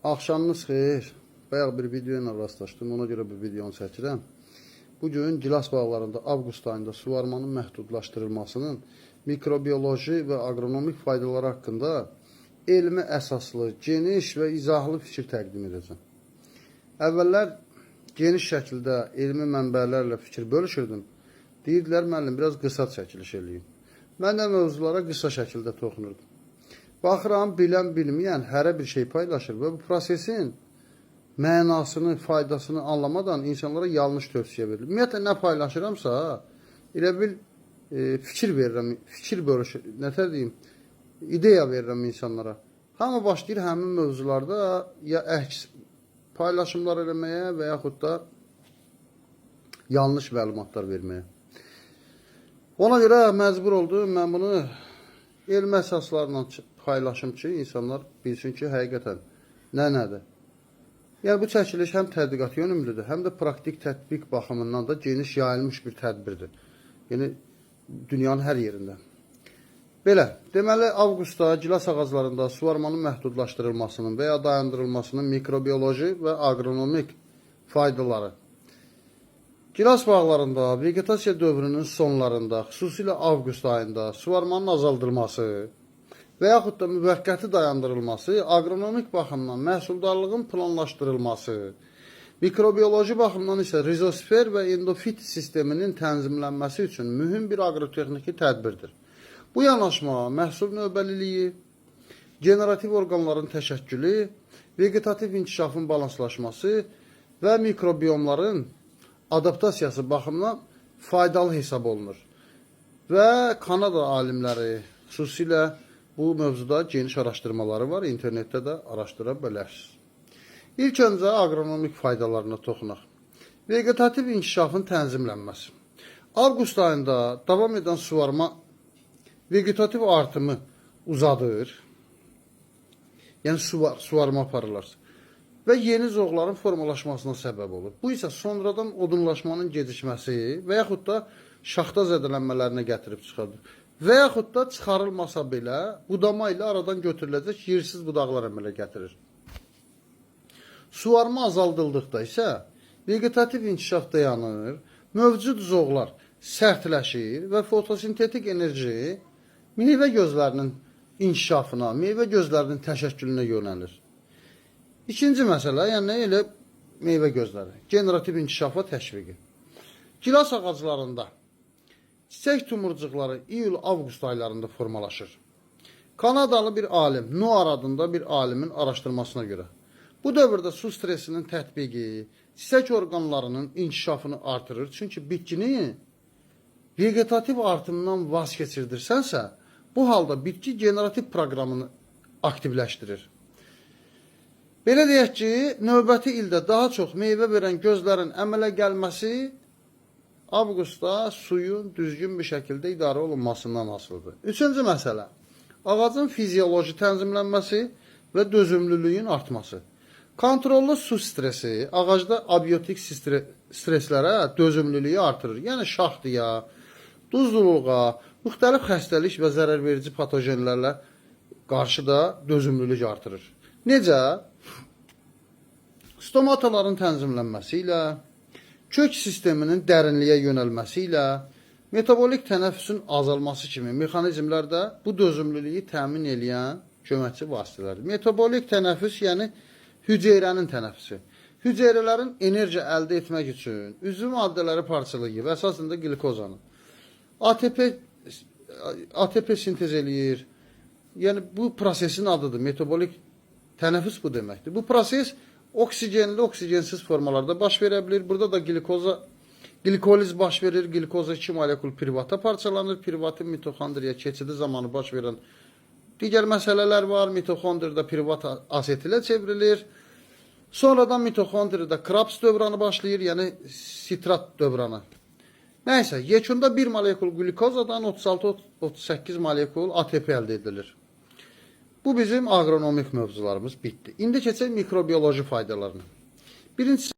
Axşamınız xeyir. Bayaq bir video ilə rastlaşdım, ona görə bu videonu çəkirəm. Bugün gilas bağlarında avqust ayında suvarmanın məhdudlaşdırılmasının mikrobiyoloji və agronomik faydaları haqqında elmi əsaslı, geniş və izahlı fikir təqdim edəcəm. Əvvəllər geniş şəkildə elmi mənbələrlə fikir bölüşürdüm. Deyirdilər, müəllim, biraz qısa çəkiliş eləyim. Mən də mövzulara qısa şəkildə toxunurdum. Baxıram, bilən bilməyən hərə bir şey paylaşır və bu prosesin mənasını, faydasını anlamadan insanlara yanlış tövsiyə verilir. Ümumiyyətlə, nə paylaşıramsa, elə bil fikir verirəm, ideya verirəm insanlara. Hamı başlayır həmin mövzularda ya əks paylaşımlar eləməyə və yaxud da yanlış məlumatlar verməyə. Ona görə məcbur oldum, mən bunu elmi əsaslarla paylaşım ki, insanlar bilsin ki, həqiqətən nədir. Yəni, bu çəkiliş həm tədqiqat yönümlüdür, həm də praktik tətbiq baxımından da geniş yayılmış bir tədbirdir. Yəni, dünyanın hər yerində. Belə, deməli, avqustda gilas ağaclarında suvarmanın məhdudlaşdırılmasının və ya dayandırılmasının mikrobiyoloji və agronomik faydaları. Gilas bağlarında vegetasiya dövrünün sonlarında, xüsusilə avqust ayında suvarmanın azaldılması və yaxud da müvəqqəti dayandırılması, agronomik baxımdan məhsuldarlığın planlaşdırılması, mikrobiyoloji baxımdan isə rizosfer və endofit sisteminin tənzimlənməsi üçün mühüm bir agrotexniki tədbirdir. Bu yanaşma məhsul növbəliliyi, generativ orqanların təşəkkülü, vegetativ inkişafın balanslaşması və mikrobiyomların adaptasiyası baxımından faydalı hesab olunur. Və Kanada alimləri xüsusilə bu mövzuda geniş araşdırmaları var, internetdə də araşdıra bilərsiniz. İlk öncə agronomik faydalarına toxunaq. Vegetativ inkişafın tənzimlənməsi. Avqust ayında davam edən suvarma vegetativ artımı uzadır, yəni suvarma aparırlar və yeni zoğların formalaşmasına səbəb olur. Bu isə sonradan odunlaşmanın gecikməsi və yaxud da şaxta zədələnmələrinə gətirib çıxardır. Və yaxud da çıxarılmasa belə budama ilə aradan götürüləcək yersiz budaqlar əmələ gətirir. Suvarma azaldıldıqda isə vegetativ inkişaf dayanır, mövcud zoğlar sərtləşir və fotosintetik enerji meyvə gözlərinin inkişafına, meyvə gözlərinin təşəkkülünə yönəlir. İkinci məsələ, yəni elə meyvə gözləri, generativ inkişafa təşviqi. Gilas ağaclarında çiçək tumurcuqları iyul-avqust aylarında formalaşır. Kanadalı bir alim, Noir adında bir alimin araşdırmasına görə. Bu dövrdə su stresinin tətbiqi, çiçək orqanlarının inkişafını artırır. Çünki bitkini vegetativ artımdan vaz keçirdirsənsə, bu halda bitki generativ proqramını aktivləşdirir. Belə deyək ki, növbəti ildə daha çox meyvə verən gözlərin əmələ gəlməsi avqustda suyun düzgün bir şəkildə idarə olunmasından asılıdır. Üçüncü məsələ, ağacın fizioloji tənzimlənməsi və dözümlülüyün artması. Kontrollu su stresi ağacda abiotik streslərə dözümlülüyü artırır. Yəni şaxtıya, duzluluğa, müxtəlif xəstəlik və zərərverici patogenlərlə qarşı da dözümlülük artırır. Necə? Stomataların tənzimlənməsi ilə, kök sisteminin dərinliyə yönəlməsi ilə, metabolik tənəffüsün azalması kimi mexanizmlərdə bu dözümlülüyü təmin edən köməkçi vasitələrdir. Metabolik tənəffüs, yəni hüceyrənin tənəffüsü. Hüceyrələrin enerji əldə etmək üçün üzvü maddələri parçalayıb, əsasında glikozanı. ATP sintez eləyir. Yəni, bu prosesin adıdır. Metabolik tənəffüs bu deməkdir. Bu proses oksigenli, oksigensiz formalarda baş verə bilir. Burada da glikoliz baş verir. Glikoza 2 molekul pirivata parçalanır. Pirivatın mitoxondriya keçidi zamanı baş verən digər məsələlər var. Mitoxondrida pirivat asetilə çevrilir. Sonradan mitoxondrida Krebs dövranı başlayır, yəni sitrat dövranı. Nəysə, yekunda 1 molekul glikozadan 36-38 molekul ATP əldə edilir. Bu bizim agronomik mövzularımız bitdi. İndi keçək mikrobiyoloji faydalarına. Birincisi,